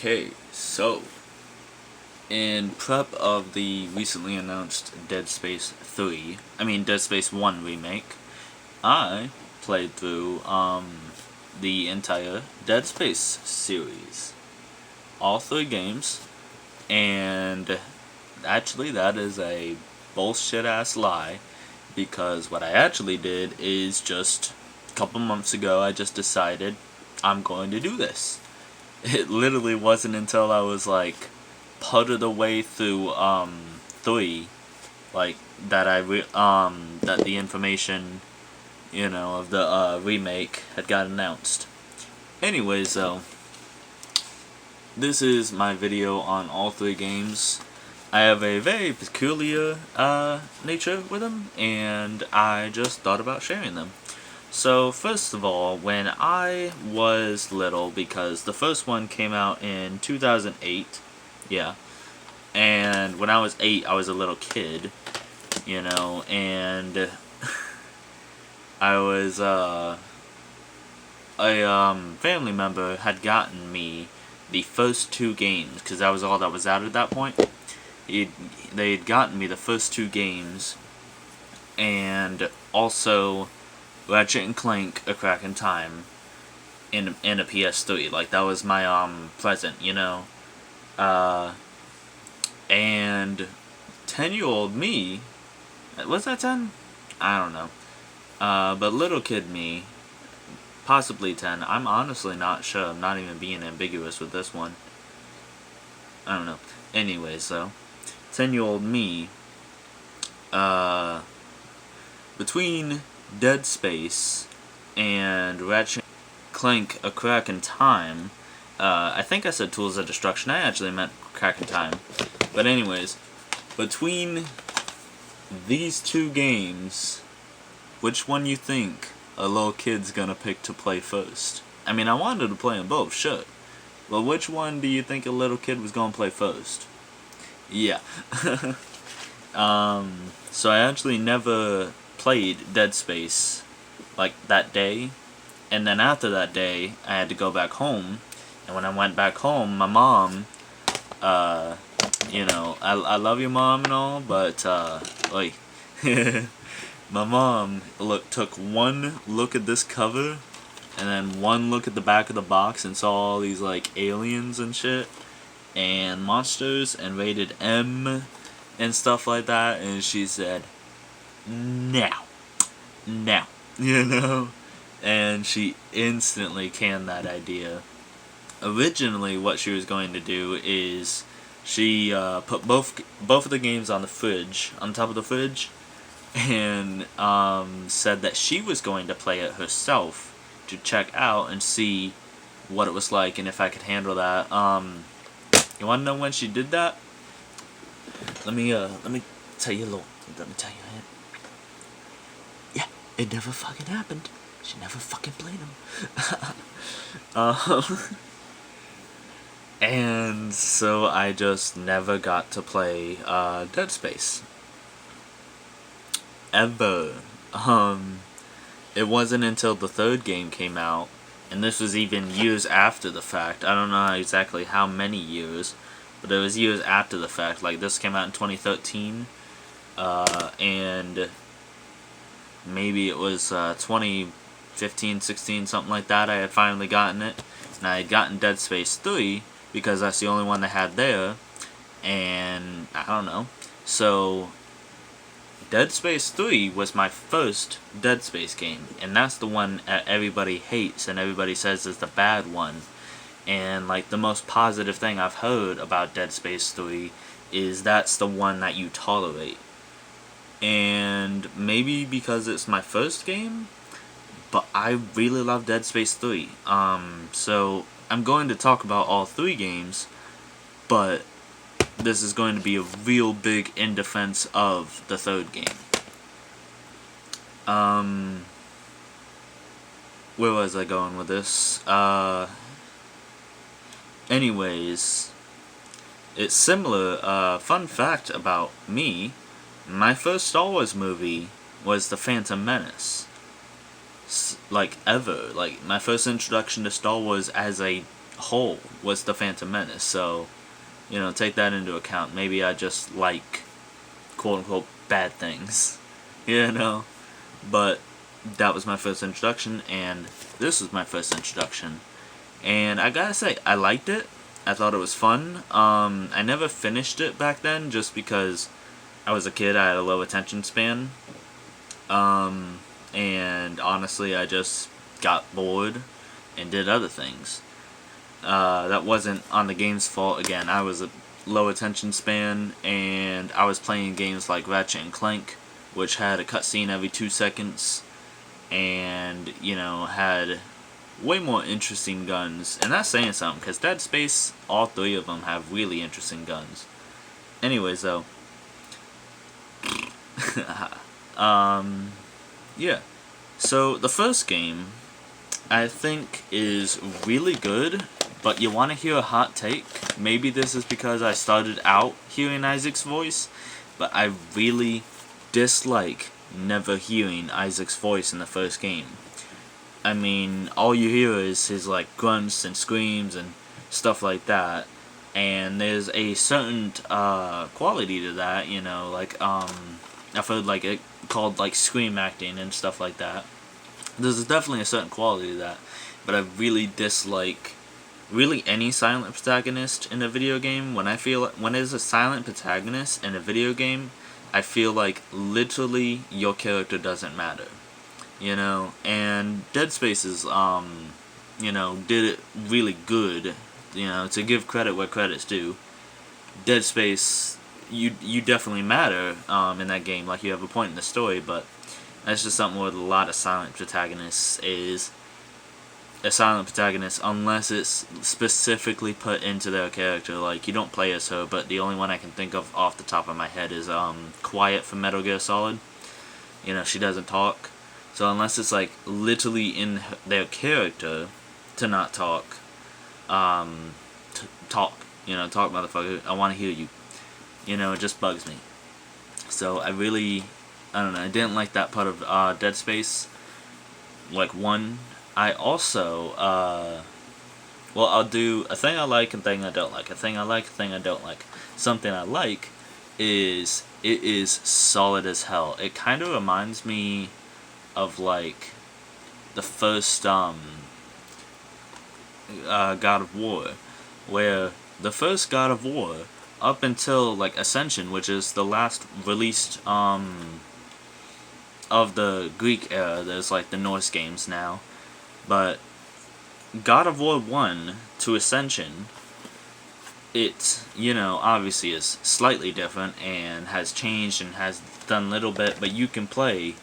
Okay, so in prep of the recently announced Dead Space 1 remake, I played through the entire Dead Space series. All 3 games, and actually that is a bullshit ass lie, because what I actually did is just a couple months ago I just decided I'm going to do this. It literally wasn't until I was like part of the way through 3, like that that the information, of the remake had got announced. Anyways, though, this is my video on all 3 games. I have a very peculiar nature with them, and I just thought about sharing them. So, first of all, when I was little, because the first one came out in 2008, yeah, and when I was 8, I was a little kid, and I was, a family member had gotten me the first 2 games, because that was all that was out at that point. They had gotten me the first 2 games, and also Ratchet and Clank: A Crack in Time in a PS3. Like, that was my present, and 10-year-old me, was that 10? I don't know. But little kid me, possibly 10. I'm honestly not sure. I'm not even being ambiguous with this one. I don't know. Anyways, though, 10-year-old me, between Dead Space and Ratchet Clank: A Crack in Time, I think I said Tools of Destruction. I actually meant Crack in Time. But anyways, between these 2 games, which one you think a little kid's gonna pick to play first? I mean, I wanted to play them both, sure. But which one do you think a little kid was gonna play first? Yeah. So I actually never played Dead Space, like, that day. And then after that day, I had to go back home. And when I went back home, my mom, I love your mom and all, but, like, my mom took one look at this cover, and then one look at the back of the box, and saw all these, like, aliens and shit, and monsters, and rated M, and stuff like that, and she said, now, and she instantly canned that idea. Originally, what she was going to do is she put both of the games on top of the fridge, and said that she was going to play it herself to check out and see what it was like and if I could handle that. You want to know when she did that? Let me tell you a little. Let me tell you. Yeah, it never fucking happened. She never fucking played them. And so I just never got to play Dead Space. Ever. It wasn't until the 3rd game came out, and this was even years after the fact. I don't know exactly how many years, but it was years after the fact. Like, this came out in 2013, and maybe it was 2015, 16, something like that, I had finally gotten it. And I had gotten Dead Space 3, because that's the only one they had there, and I don't know. So, Dead Space 3 was my first Dead Space game, and that's the one everybody hates and everybody says is the bad one. And, like, the most positive thing I've heard about Dead Space 3 is that's the one that you tolerate. And maybe because it's my first game, but I really love Dead Space 3. So I'm going to talk about all 3 games, but this is going to be a real big in defense of the 3rd game. Where was I going with this? Anyways, it's similar. Fun fact about me, my first Star Wars movie was The Phantom Menace. Like, ever. Like, my first introduction to Star Wars as a whole was the Phantom Menace. So, take that into account. Maybe I just like quote-unquote bad things, but that was my first introduction, and this was my first introduction, and I gotta say, I liked it. I thought it was fun. I never finished it back then, just because I was a kid, I had a low attention span, and honestly, I just got bored and did other things. That wasn't on the game's fault. Again, I was a low attention span, and I was playing games like Ratchet and Clank, which had a cutscene every 2 seconds, and, had way more interesting guns. And that's saying something, because Dead Space, all 3 of them have really interesting guns. Anyways, though, yeah. So, the first game, I think, is really good, but you want to hear a hot take? Maybe this is because I started out hearing Isaac's voice, but I really dislike never hearing Isaac's voice in the first game. I mean, all you hear is his, like, grunts and screams and stuff like that, and there's a certain quality to that, I've heard, like, it called, like, scream acting and stuff like that. There's definitely a certain quality to that, but I really dislike really any silent protagonist in a video game. When there's a silent protagonist in a video game, I feel like literally your character doesn't matter. And Dead Space is, did it really good, to give credit where credit's due. Dead Space, you definitely matter, in that game, like you have a point in the story, but that's just something with a lot of silent protagonists is a silent protagonist unless it's specifically put into their character. Like, you don't play as her, but the only one I can think of off the top of my head is Quiet from Metal Gear Solid. She doesn't talk. So unless it's like literally in their character to not talk, talk, talk motherfucker, I want to hear you. It just bugs me. So I don't know, I didn't like that part of Dead Space. Like, 1. I also, I'll do a thing I like and thing I don't like. A thing I like, a thing I don't like. Something I like is, it is solid as hell. It kind of reminds me of, like, the first, God of War, where the first God of War, up until, like, Ascension, which is the last released, of the Greek era. There's, like, the Norse games now. But God of War 1 to Ascension, it, obviously is slightly different and has changed and has done a little bit, but you can play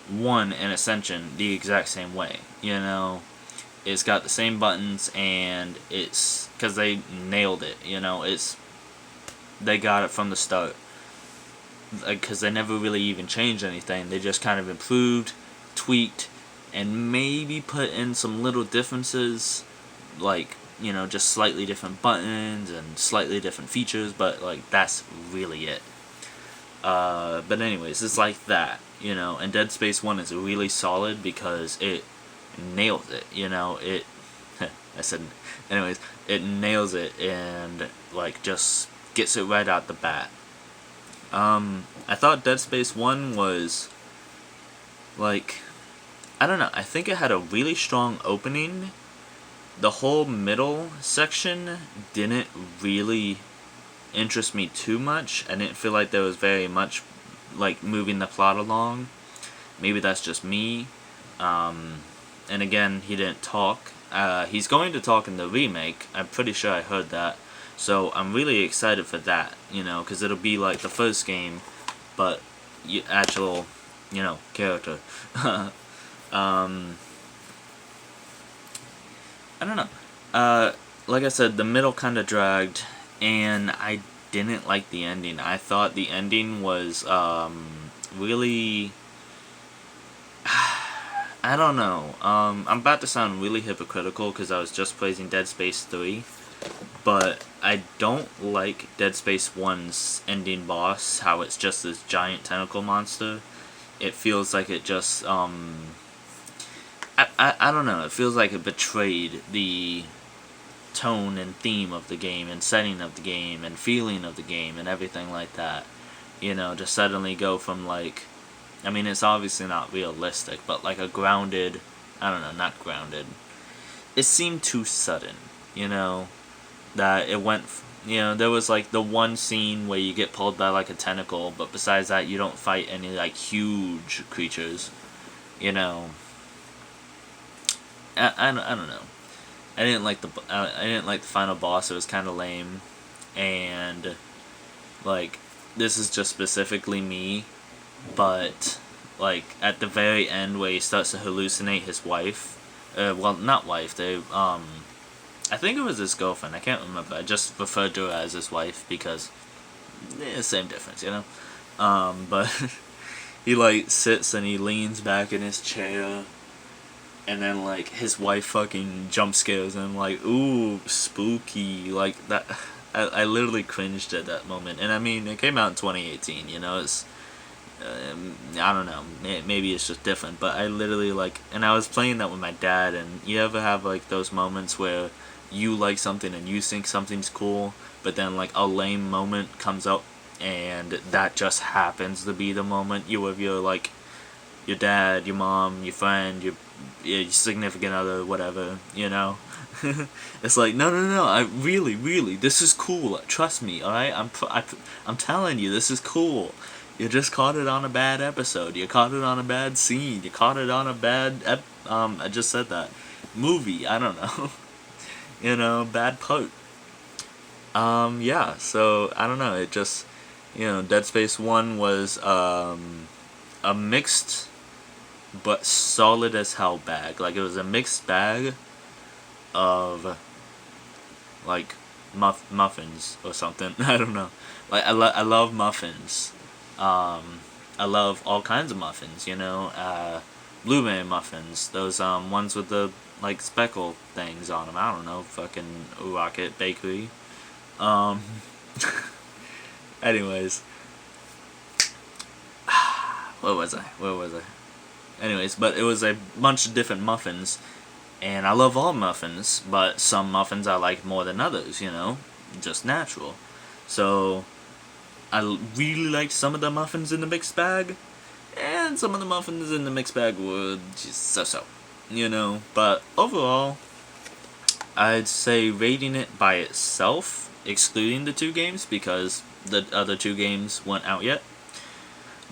1 and Ascension the exact same way. It's got the same buttons, and it's because they nailed it. They got it from the start, because they never really even changed anything. They just kind of improved, tweaked, and maybe put in some little differences, like, just slightly different buttons and slightly different features, but, like, that's really it. But anyways, it's like that, and Dead Space 1 is really solid because it nails it, it, I said, anyways, it nails it and, like, just gets it right out the bat. I thought Dead Space 1 was, like, I don't know, I think it had a really strong opening. The whole middle section didn't really interest me too much. I didn't feel like there was very much, like, moving the plot along. Maybe that's just me. And again, he didn't talk. He's going to talk in the remake. I'm pretty sure I heard that. So I'm really excited for that, because it'll be like the first game, but actual, character. I don't know. Like I said, the middle kind of dragged, and I didn't like the ending. I thought the ending was really... I don't know. I'm about to sound really hypocritical because I was just playing Dead Space 3, but I don't like Dead Space 1's ending boss, how it's just this giant tentacle monster. It feels like it just, I don't know, it feels like it betrayed the tone and theme of the game and setting of the game and feeling of the game and everything like that. You know, to suddenly go from like, I mean, it's obviously not realistic, but like a grounded, I don't know, not grounded. It seemed too sudden, you know, that it went, you know, there was like the one scene where you get pulled by like a tentacle, but besides that, you don't fight any like huge creatures, you know. I don't know. I didn't like the final boss. It was kind of lame, and like this is just specifically me, but like at the very end where he starts to hallucinate his wife, well, not wife, I think it was his girlfriend, I can't remember, I just referred to her as his wife because, same difference, you know, but he like sits and he leans back in his chair, and then like his wife fucking jump scares him, like, ooh, spooky, like that. I literally cringed at that moment, and I mean, it came out in 2018, you know, it's, I don't know, maybe it's just different, but I literally, like, and I was playing that with my dad, and you ever have, like, those moments where you like something and you think something's cool, but then, like, a lame moment comes up, and that just happens to be the moment you with your, like, your dad, your mom, your friend, your significant other, whatever, you know? It's like, no, I really, this is cool, trust me, alright? I'm telling you, this is cool. You just caught it on a bad episode. You caught it on a bad scene. You caught it on a bad I just said that. Movie, I don't know. You know, bad part. Yeah, so, I don't know, it just, you know, Dead Space 1 was, a mixed, but solid as hell bag. Like, it was a mixed bag of, like, muffins or something. I don't know. Like, I love muffins. I love all kinds of muffins, you know, blueberry muffins, those, ones with the, like, speckle things on them, I don't know, fucking Rocket Bakery, anyways, where was I, anyways, but it was a bunch of different muffins, and I love all muffins, but some muffins I like more than others, you know, just natural, so I really liked some of the muffins in the mixed bag, and some of the muffins in the mixed bag were just so-so, you know. But overall, I'd say rating it by itself, excluding the two games, because the other two games weren't out yet.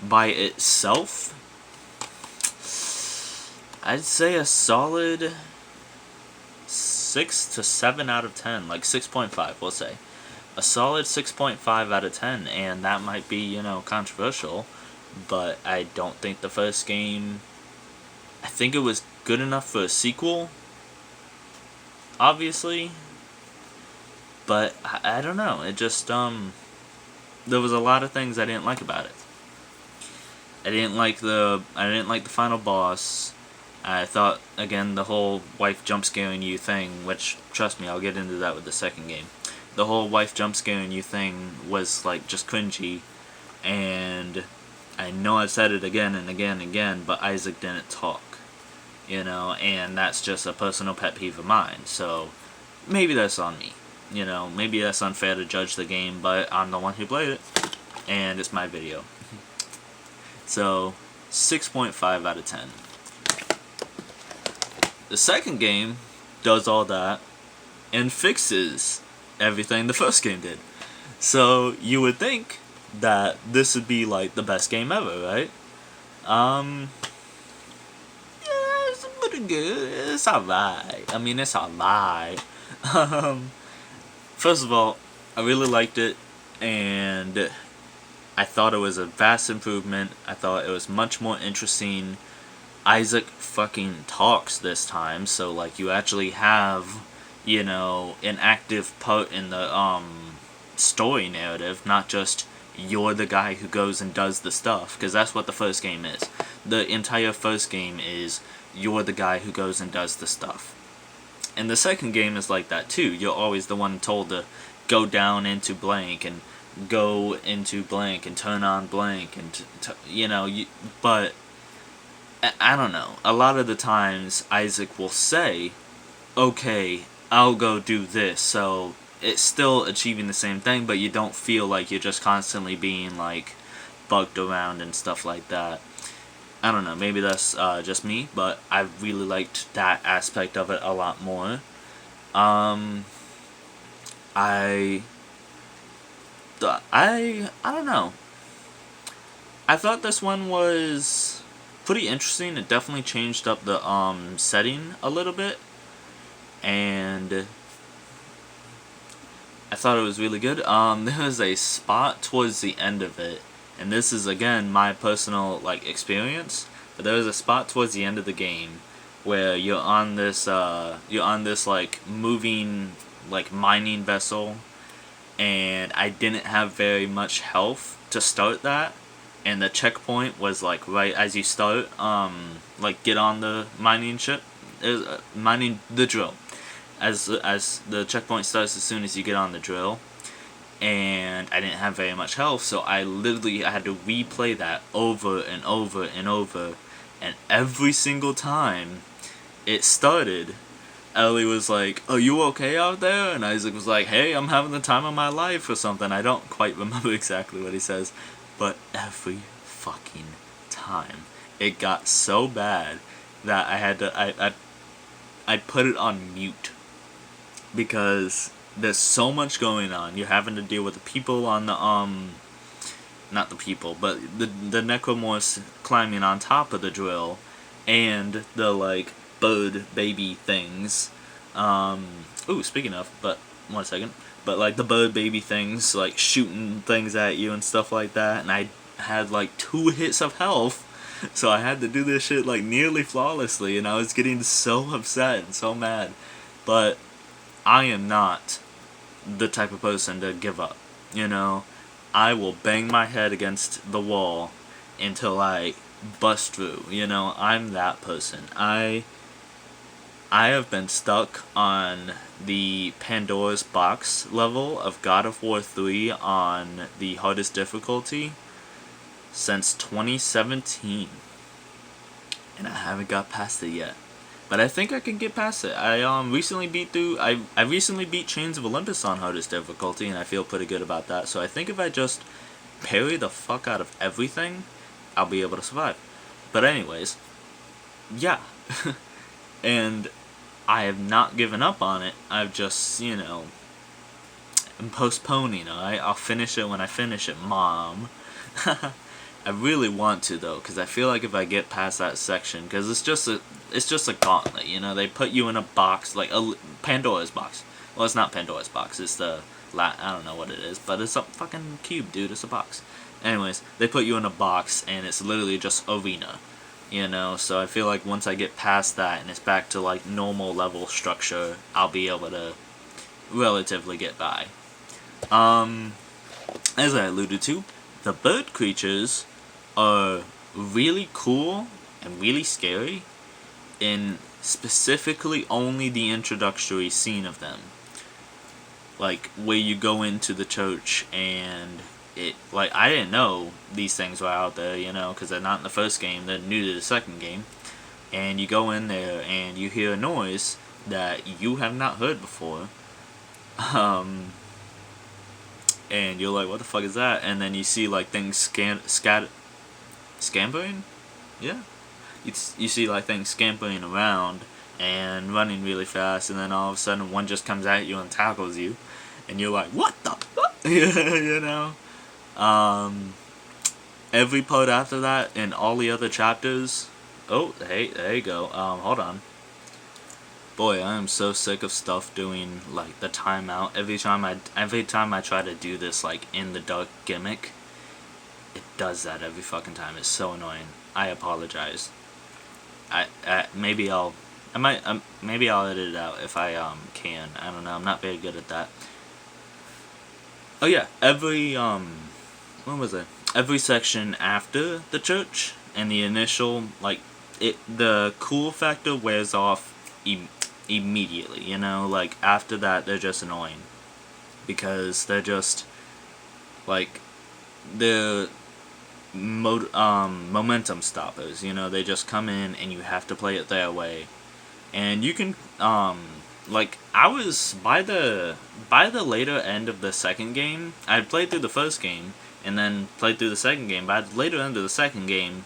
By itself, I'd say a solid 6 to 7 out of 10, like 6.5, we'll say. A solid 6.5 out of 10, and that might be, you know, controversial, but I don't think the first game, I think it was good enough for a sequel, obviously, but I don't know, it just, there was a lot of things I didn't like about it. I didn't like the final boss. I thought, again, the whole wife jump scaring you thing, which, trust me, I'll get into that with the second game. The whole wife jump scaring you thing was, like, just cringy, and I know I've said it again and again and again, but Isaac didn't talk, you know, and that's just a personal pet peeve of mine, so maybe that's on me, you know, maybe that's unfair to judge the game, but I'm the one who played it, and it's my video. So, 6.5 out of 10. The second game does all that, and fixes everything the first game did. So you would think that this would be like the best game ever, right? Yeah, it's pretty good. It's alright. I mean, it's alright. First of all, I really liked it, and I thought it was a vast improvement. I thought it was much more interesting. Isaac fucking talks this time, so like you actually have, you know, an active part in the story narrative, not just you're the guy who goes and does the stuff, because that's what the first game is. The entire first game is you're the guy who goes and does the stuff. And the second game is like that too. You're always the one told to go down into blank and go into blank and turn on blank and you know, but I don't know. A lot of the times Isaac will say, okay, I'll go do this. So it's still achieving the same thing, but you don't feel like you're just constantly being like bugged around and stuff like that. I don't know, maybe that's just me, but I really liked that aspect of it a lot more. Um, I, I don't know. I thought this one was pretty interesting. It definitely changed up the setting a little bit, and I thought it was really good. There was a spot towards the end of it, and this is again my personal like experience. But there was a spot towards the end of the game where you're on this like moving like mining vessel, and I didn't have very much health to start that, and the checkpoint was like right as you start like get on the mining ship, mining the drill, as the checkpoint starts as soon as you get on the drill, and I didn't have very much health, so I had to replay that over and over and over, and every single time it started, Ellie was like, "Are you okay out there?" And Isaac was like, "Hey, I'm having the time of my life," or something. I don't quite remember exactly what he says, but every fucking time it got so bad that I had to I put it on mute because there's so much going on. You're having to deal with the people on the not the people, but the necromorphs climbing on top of the drill, and the like bird baby things. Ooh, speaking of, but 1 second. But like the bird baby things, like shooting things at you and stuff like that, and I had like 2 hits of health, so I had to do this shit like nearly flawlessly, and I was getting so upset and so mad. But I am not the type of person to give up. You know, I will bang my head against the wall until I bust through. You know, I'm that person. I have been stuck on the Pandora's Box level of God of War 3 on the hardest difficulty since 2017, and I haven't got past it yet. But I think I can get past it. I recently beat Chains of Olympus on hardest difficulty, and I feel pretty good about that. So I think if I just parry the fuck out of everything, I'll be able to survive. But anyways, yeah. And I have not given up on it. I've just, I'm postponing, alright? I'll finish it when I finish it, Mom. I really want to, though, because I feel like if I get past that section, because it's just a gauntlet, they put you in a box, like a Pandora's box. Well, it's not Pandora's box, it's I don't know what it is, but it's a fucking cube, dude, it's a box. Anyways, they put you in a box, and it's literally just arena, so I feel like once I get past that, and it's back to, like, normal level structure, I'll be able to relatively get by. As I alluded to, the bird creatures are really cool and really scary in specifically only the introductory scene of them. Like, where you go into the church and I didn't know these things were out there, because they're not in the first game, they're new to the second game. And you go in there and you hear a noise that you have not heard before. And you're like, what the fuck is that? And then you see, like, things scampering? Yeah. You see, like, things scampering around and running really fast, and then all of a sudden one just comes at you and tackles you. And you're like, what the fuck? Every part after that and all the other chapters... Oh, hey, there you go. Hold on. Boy, I am so sick of stuff doing, like, the timeout. Every time I try to do this, like, in the dark gimmick, it does that every fucking time. It's so annoying. I apologize. Maybe I'll edit it out if I can. I don't know. I'm not very good at that. Oh yeah, when was it? Every section after the church and the initial, like, the cool factor wears off immediately, like, after that they're just annoying, because they're just, like, they're momentum stoppers, they just come in and you have to play it their way, and you can like, I was, by the later end of the second game, I had played through the first game, and then played through the second game. By the later end of the second game,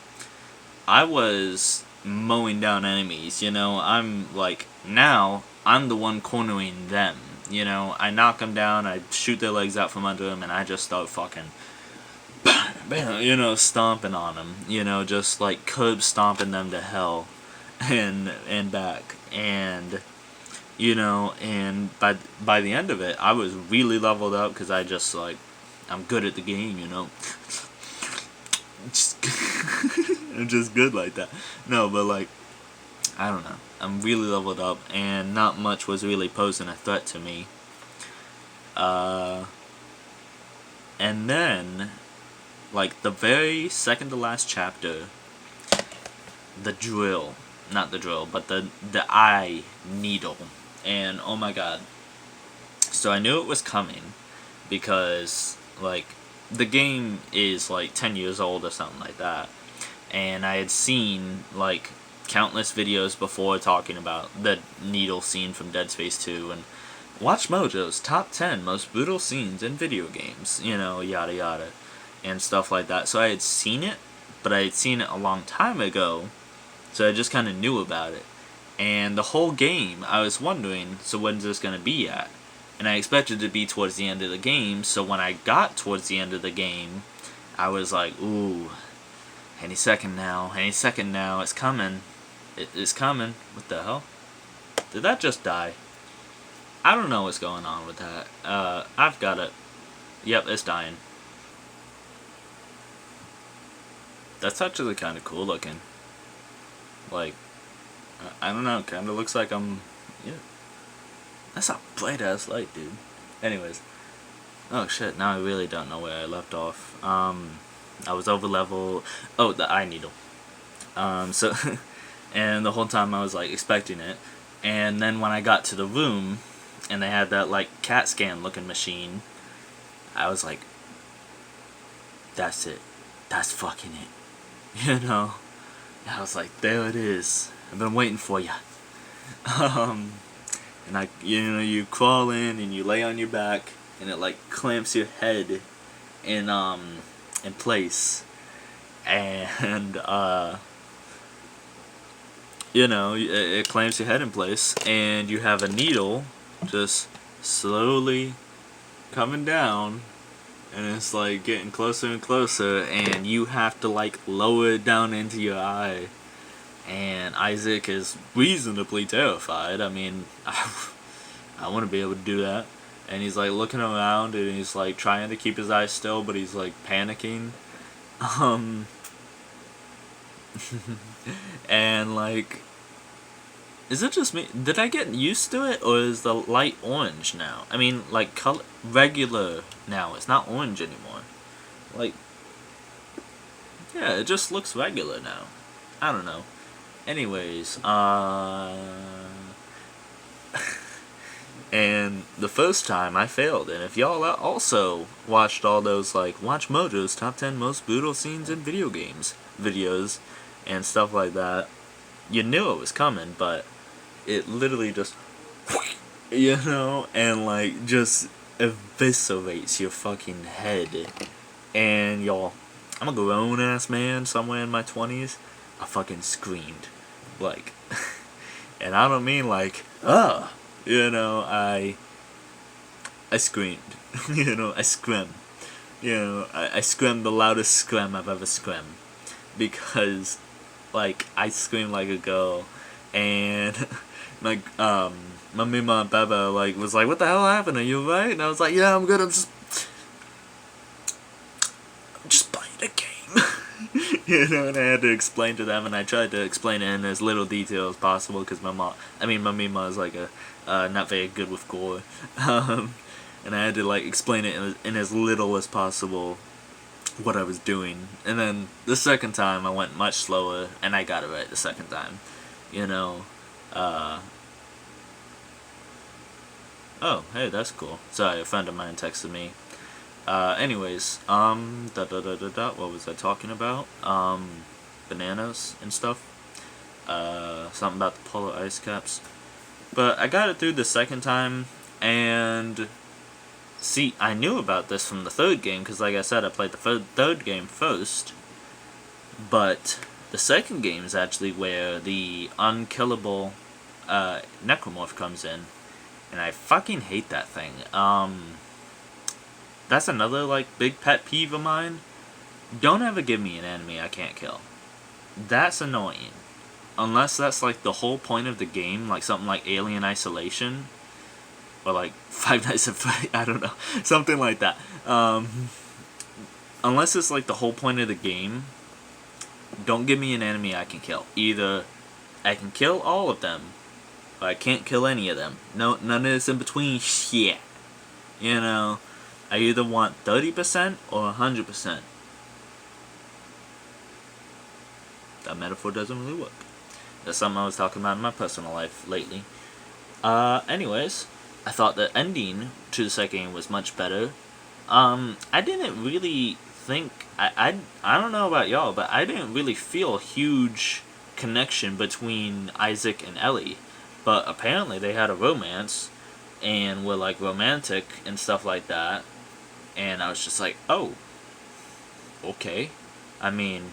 I was mowing down enemies, you know? I'm, like, now, I'm the one cornering them, you know? I knock them down, I shoot their legs out from under them, and I just start fucking, you know, stomping on them, you know, just, like, curb stomping them to hell, and back, and, you know, and by the end of it, I was really leveled up, because I just, like, I'm good at the game, you know? Just I'm just good like that. No, but like, I don't know. I'm really leveled up, and not much was really posing a threat to me. And then, like, the very second to last chapter, the drill, not the drill, but the eye needle, and oh my god. So I knew it was coming, because, like, the game is like 10 years old or something like that, and I had seen, like, countless videos before talking about the needle scene from Dead Space 2, and Watch Mojo's top 10 most brutal scenes in video games, you know, yada yada, and stuff like that. So I had seen it, but I had seen it a long time ago, so I just kind of knew about it. And the whole game, I was wondering, so when's this going to be at? And I expected it to be towards the end of the game, so when I got towards the end of the game, I was like, ooh, any second now, it's coming. It's coming. What the hell? Did that just die? I don't know what's going on with that. I've got it. Yep, it's dying. That's actually kind of cool looking. Like, I don't know, kind of looks like I'm, yeah. That's a bright ass light, dude. Anyways. Oh shit, now I really don't know where I left off. I was over level. Oh, the eye needle. So, and the whole time I was like expecting it. And then when I got to the room, and they had that like CAT scan looking machine, I was like, that's it. That's fucking it. You know? And I was like, there it is. I've been waiting for you. And you know, you crawl in and you lay on your back, and it like clamps your head in place, and you know, it clamps your head in place, and you have a needle just slowly coming down, and it's like getting closer and closer, and you have to like lower it down into your eye. And Isaac is reasonably terrified. I mean, I want to be able to do that. And he's like looking around, and he's like trying to keep his eyes still, but he's like panicking. And like, is it just me? Did I get used to it, or is the light orange now? I mean, like regular now. It's not orange anymore. Like, yeah, it just looks regular now. I don't know. Anyways, and the first time I failed, and if y'all also watched all those, like, Watch Mojo's top 10 most brutal scenes in video games videos and stuff like that, you knew it was coming, but it literally just, you know, and, like, just eviscerates your fucking head. And y'all, I'm a grown-ass man somewhere in my 20s, I fucking screamed. Like, and I don't mean like, you know, I screamed, you know, I screamed, you know, I screamed the loudest scream I've ever screamed, because, like, I screamed like a girl, and, like, my mima and Baba, like, was like, what the hell happened, are you alright? And I was like, yeah, I'm good, I'm just playing a game. You know, and I had to explain to them, and I tried to explain it in as little detail as possible, because my mima is like not very good with gore, and I had to like explain it in as little as possible what I was doing. And then the second time I went much slower, and I got it right the second time, you know. Oh, hey, that's cool. Sorry, a friend of mine texted me. Anyways, what was I talking about? Bananas and stuff. Something about the polar ice caps. But I got it through the second time, and see, I knew about this from the third game, because like I said, I played the third game first, but the second game is actually where the unkillable necromorph comes in, and I fucking hate that thing. That's another, like, big pet peeve of mine. Don't ever give me an enemy I can't kill. That's annoying. Unless that's, like, the whole point of the game, like something like Alien Isolation, or, like, Five Nights at Freddy's, I don't know, something like that. Unless it's, like, the whole point of the game, don't give me an enemy I can kill. Either I can kill all of them, or I can't kill any of them. No, none of this in between shit. You know, I either want 30% or 100%. That metaphor doesn't really work. That's something I was talking about in my personal life lately. Anyways, I thought the ending to the second game was much better. I didn't really think, I don't know about y'all, but I didn't really feel a huge connection between Isaac and Ellie. But apparently they had a romance, and were, like, romantic and stuff like that. And I was just like, oh, okay. I mean,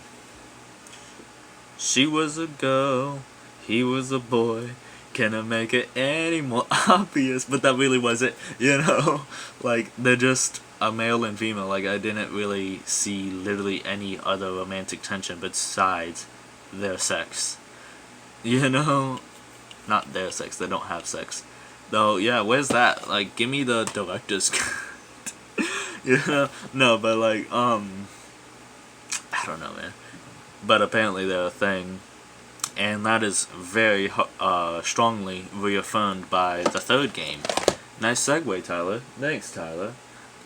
she was a girl, he was a boy. Can I make it any more obvious? But that really wasn't, you know? Like, they're just a male and female. Like, I didn't really see literally any other romantic tension besides their sex. You know? Not their sex, they don't have sex. Though, yeah, where's that? Like, give me the director's cut. You know? No, but, like, I don't know, man. But apparently they're a thing. And that is very strongly reaffirmed by the third game. Nice segue, Tyler. Thanks, Tyler.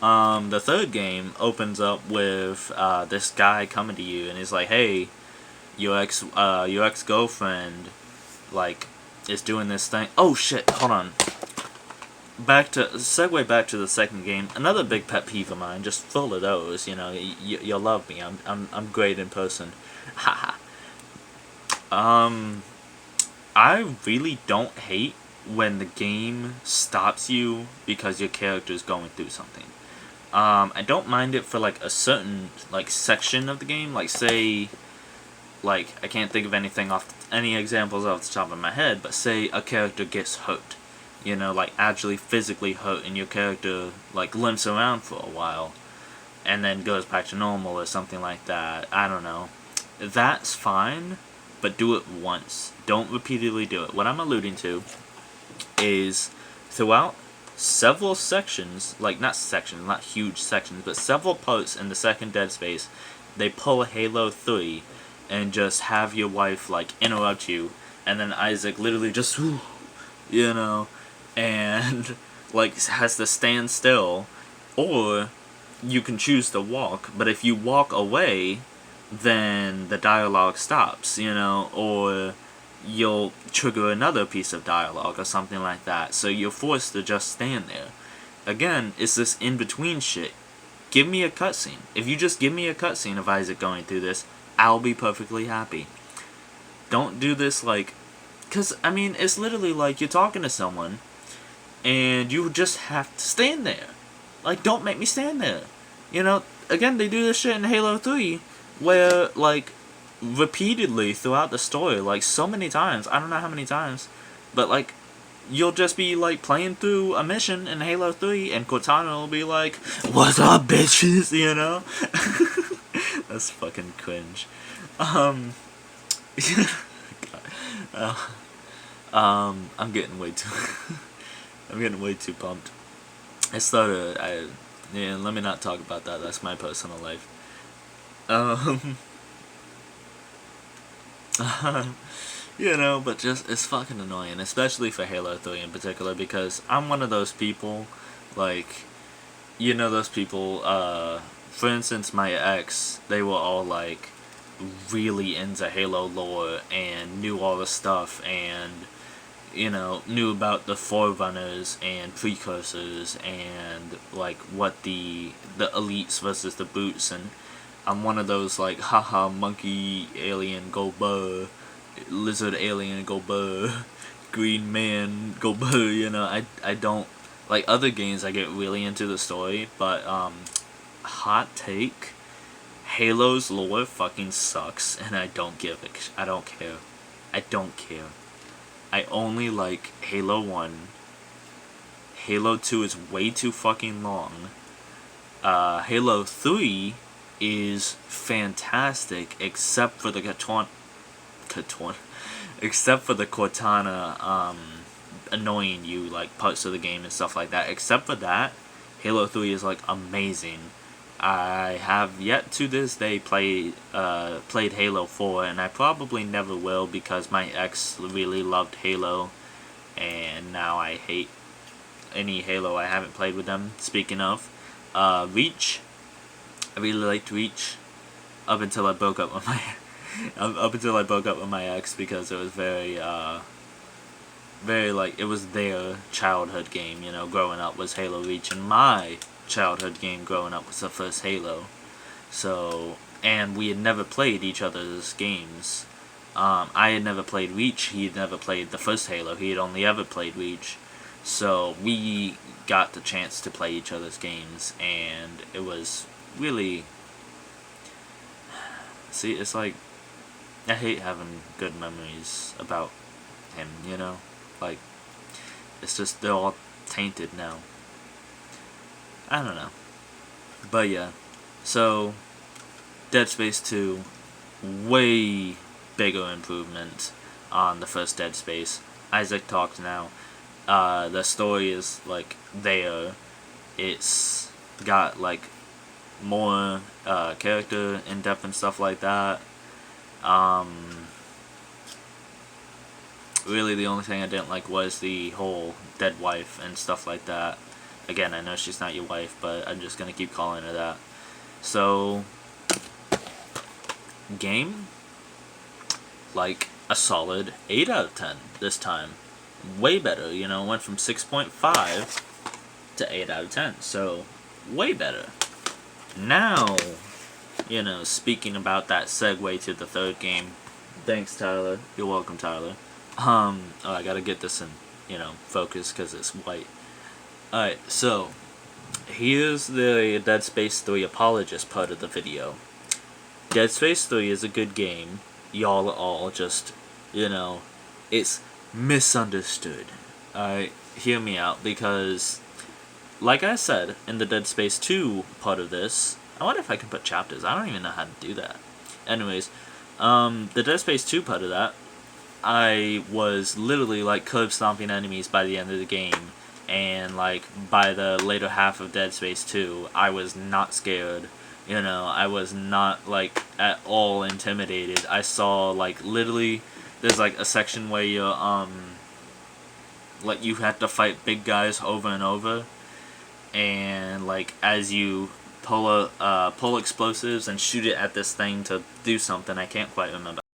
The third game opens up with this guy coming to you, and he's like, "Hey, your ex-girlfriend, like, is doing this thing." Oh shit! Hold on. Segue back to the second game. Another big pet peeve of mine, just full of those. You know, you'll love me. I'm great in person. Haha. I really don't hate when the game stops you because your character's going through something. I don't mind it for, like, a certain, like, section of the game. Like, say, like, I can't think of any examples off the top of my head, but say a character gets hurt. You know, like, actually physically hurt, and your character, like, limps around for a while, and then goes back to normal or something like that. I don't know. That's fine, but do it once. Don't repeatedly do it. What I'm alluding to is throughout several sections, like, not huge sections, but several parts in the second Dead Space, they pull Halo 3 and just have your wife, like, interrupt you, and then Isaac literally just, you know, and, like, has to stand still, or you can choose to walk, but if you walk away, then the dialogue stops, you know, or you'll trigger another piece of dialogue or something like that, so you're forced to just stand there. Again, it's this in-between shit. Give me a cutscene. If you just give me a cutscene of Isaac going through this, I'll be perfectly happy. Don't do this, like, because, I mean, it's literally like you're talking to someone, and you just have to stand there. Like, don't make me stand there. You know, again, they do this shit in Halo 3, where, like, repeatedly throughout the story, like, so many times, I don't know how many times, but, like, you'll just be, like, playing through a mission in Halo 3, and Cortana will be like, "What's up, bitches?" You know? That's fucking cringe. I'm getting way too... I'm getting way too pumped. Let me not talk about that. That's my personal life. You know, but just, it's fucking annoying, especially for Halo 3 in particular, because I'm one of those people, like, you know, those people, for instance, my ex, they were all, like, really into Halo lore, and knew all the stuff, and, you know, knew about the Forerunners, and Precursors, and, like, what the elites versus the boots, and I'm one of those, like, haha, monkey alien go burr, lizard alien go burr green man go blue, you know. I don't like other games. I get really into the story, but hot take, Halo's lore fucking sucks, and I don't give it. I don't care. I don't care. I only like Halo 1. Halo 2 is way too fucking long. Halo 3 is fantastic, except for the except for the Cortana annoying you like parts of the game and stuff like that. Except for that, Halo 3 is like amazing. I have yet to this day played Halo 4, and I probably never will because my ex really loved Halo, and now I hate any Halo I haven't played with them. Speaking of, Reach, I really liked Reach up until I broke up with my ex because it was very like, it was their childhood game, you know. Growing up was Halo Reach, and my childhood game growing up was the first Halo. So, and we had never played each other's games. I had never played Reach. He had never played the first Halo. He had only ever played Reach. So we got the chance to play each other's games, and it was really... See, it's like, I hate having good memories about him, you know? Like, it's just, they're all tainted now. I don't know. But yeah. So, Dead Space 2, way bigger improvement on the first Dead Space. Isaac talked now. The story is, like, there. It's got, like, more character in-depth and stuff like that. Really, the only thing I didn't like was the whole dead wife and stuff like that. Again, I know she's not your wife, but I'm just gonna keep calling her that. So, game, like a solid 8 out of 10 this time. Way better, you know, went from 6.5 to 8 out of 10, so way better. Now, you know, speaking about that segue to the third game, thanks Tyler, you're welcome Tyler. Oh, I gotta get this in, you know, focus because it's white. Alright, so, here's the Dead Space 3 apologist part of the video. Dead Space 3 is a good game. Y'all are all just, you know, it's misunderstood. Alright, hear me out, because, like I said, in the Dead Space 2 part of this, I wonder if I can put chapters. I don't even know how to do that. Anyways, the Dead Space 2 part of that, I was literally, like, curb stomping enemies by the end of the game. And, like, by the later half of Dead Space 2, I was not scared. You know, I was not, like, at all intimidated. I saw, like, literally, there's, like, a section where you're, like, you have to fight big guys over and over. And, like, as you pull explosives and shoot it at this thing to do something, I can't quite remember